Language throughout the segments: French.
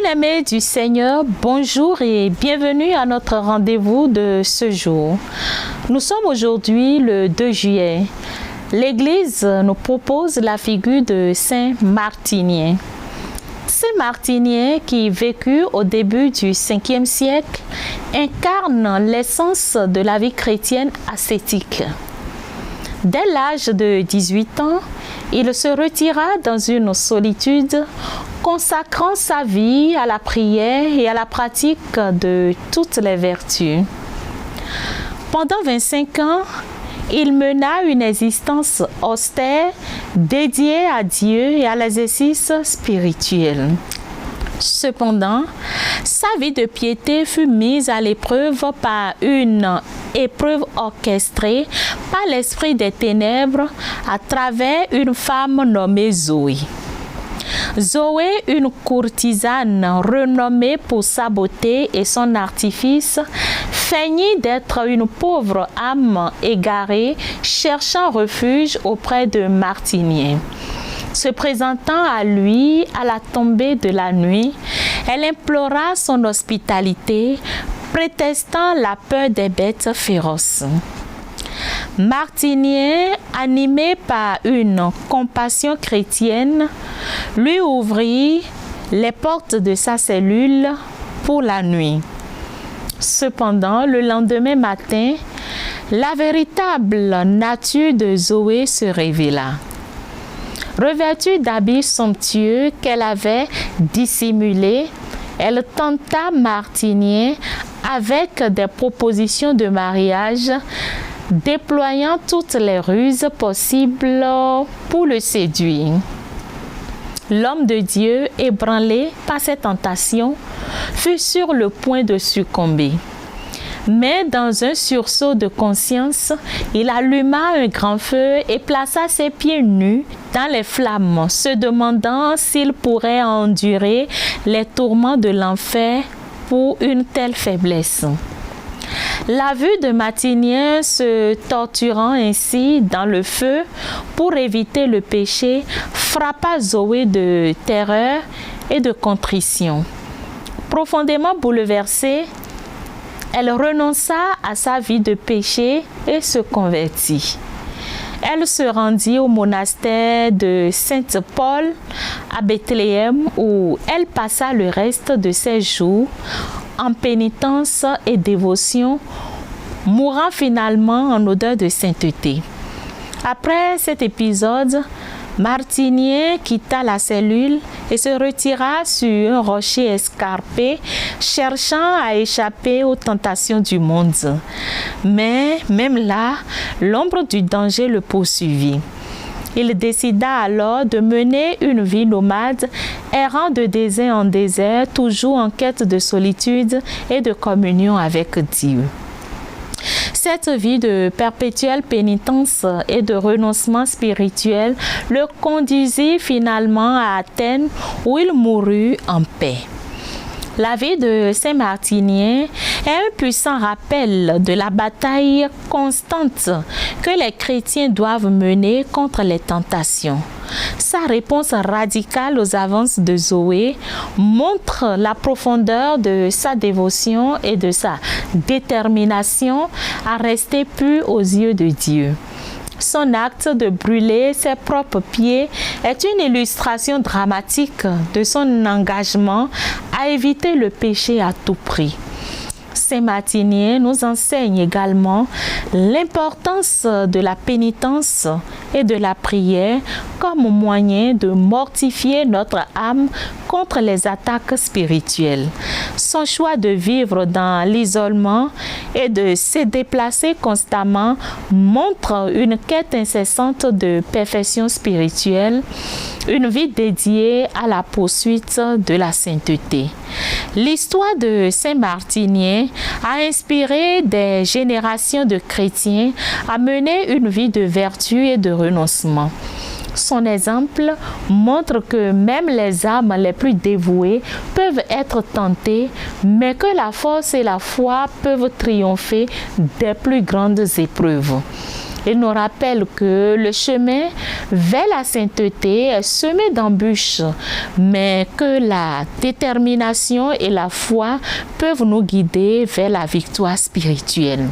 Bien-aimés du Seigneur, bonjour et bienvenue à notre rendez-vous de ce jour. Nous sommes aujourd'hui le 2 juillet. L'Église nous propose la figure de Saint Martinien. Saint Martinien, qui vécut au début du 5e siècle, incarne l'essence de la vie chrétienne ascétique. Dès l'âge de 18 ans, il se retira dans une solitude, consacrant sa vie à la prière et à la pratique de toutes les vertus. Pendant 25 ans, il mena une existence austère, dédiée à Dieu et à l'exercice spirituel. Cependant, sa vie de piété fut mise à l'épreuve par une épreuve orchestrée par l'esprit des ténèbres à travers une femme nommée Zoé. Zoé, une courtisane renommée pour sa beauté et son artifice, feignit d'être une pauvre âme égarée cherchant refuge auprès de Martinien. Se présentant à lui à la tombée de la nuit, elle implora son hospitalité, prétextant la peur des bêtes féroces. Martinien, animé par une compassion chrétienne, lui ouvrit les portes de sa cellule pour la nuit. Cependant, le lendemain matin, la véritable nature de Zoé se révéla. Revêtue d'habits somptueux qu'elle avait dissimulés, elle tenta Martinien avec des propositions de mariage, déployant toutes les ruses possibles pour le séduire. L'homme de Dieu, ébranlé par cette tentation, fut sur le point de succomber. Mais dans un sursaut de conscience, il alluma un grand feu et plaça ses pieds nus dans les flammes, se demandant s'il pourrait endurer les tourments de l'enfer pour une telle faiblesse. La vue de Martinien se torturant ainsi dans le feu pour éviter le péché frappa Zoé de terreur et de contrition. Profondément bouleversée, elle renonça à sa vie de péché et se convertit. Elle se rendit au monastère de Sainte-Paul à Bethléem où elle passa le reste de ses jours en pénitence et dévotion, mourant finalement en odeur de sainteté. Après cet épisode, Martinien quitta la cellule et se retira sur un rocher escarpé, cherchant à échapper aux tentations du monde. Mais même là, l'ombre du danger le poursuivit. Il décida alors de mener une vie nomade, errant de désert en désert, toujours en quête de solitude et de communion avec Dieu. Cette vie de perpétuelle pénitence et de renoncement spirituel le conduisit finalement à Athènes où il mourut en paix. La vie de Saint Martinien est un puissant rappel de la bataille constante que les chrétiens doivent mener contre les tentations. Sa réponse radicale aux avances de Zoé montre la profondeur de sa dévotion et de sa détermination à rester pure aux yeux de Dieu. Son acte de brûler ses propres pieds est une illustration dramatique de son engagement à éviter le péché à tout prix. Saint Martinien nous enseigne également l'importance de la pénitence et de la prière comme moyen de mortifier notre âme contre les attaques spirituelles. Son choix de vivre dans l'isolement et de se déplacer constamment montre une quête incessante de perfection spirituelle, une vie dédiée à la poursuite de la sainteté. L'histoire de Saint Martinien a inspiré des générations de chrétiens à mener une vie de vertu et de renoncement. Son exemple montre que même les âmes les plus dévouées peuvent être tentées, mais que la force et la foi peuvent triompher des plus grandes épreuves. Il nous rappelle que le chemin vers la sainteté est semé d'embûches, mais que la détermination et la foi peuvent nous guider vers la victoire spirituelle.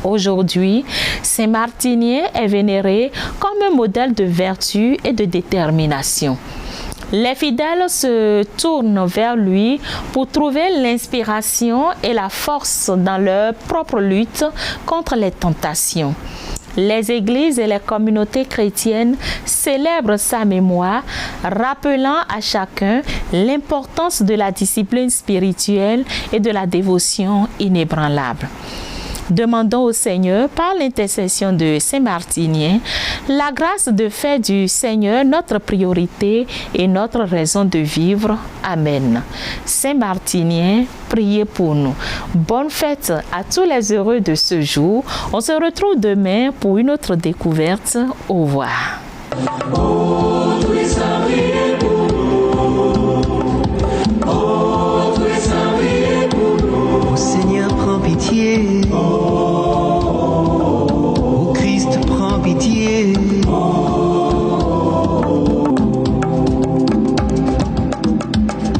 Aujourd'hui, Saint Martinien est vénéré comme un modèle de vertu et de détermination. Les fidèles se tournent vers lui pour trouver l'inspiration et la force dans leur propre lutte contre les tentations. Les églises et les communautés chrétiennes célèbrent sa mémoire, rappelant à chacun l'importance de la discipline spirituelle et de la dévotion inébranlable. Demandons au Seigneur, par l'intercession de Saint Martinien, la grâce de faire du Seigneur notre priorité et notre raison de vivre. Amen. Saint Martinien, priez pour nous. Bonne fête à tous les heureux de ce jour. On se retrouve demain pour une autre découverte. Au revoir.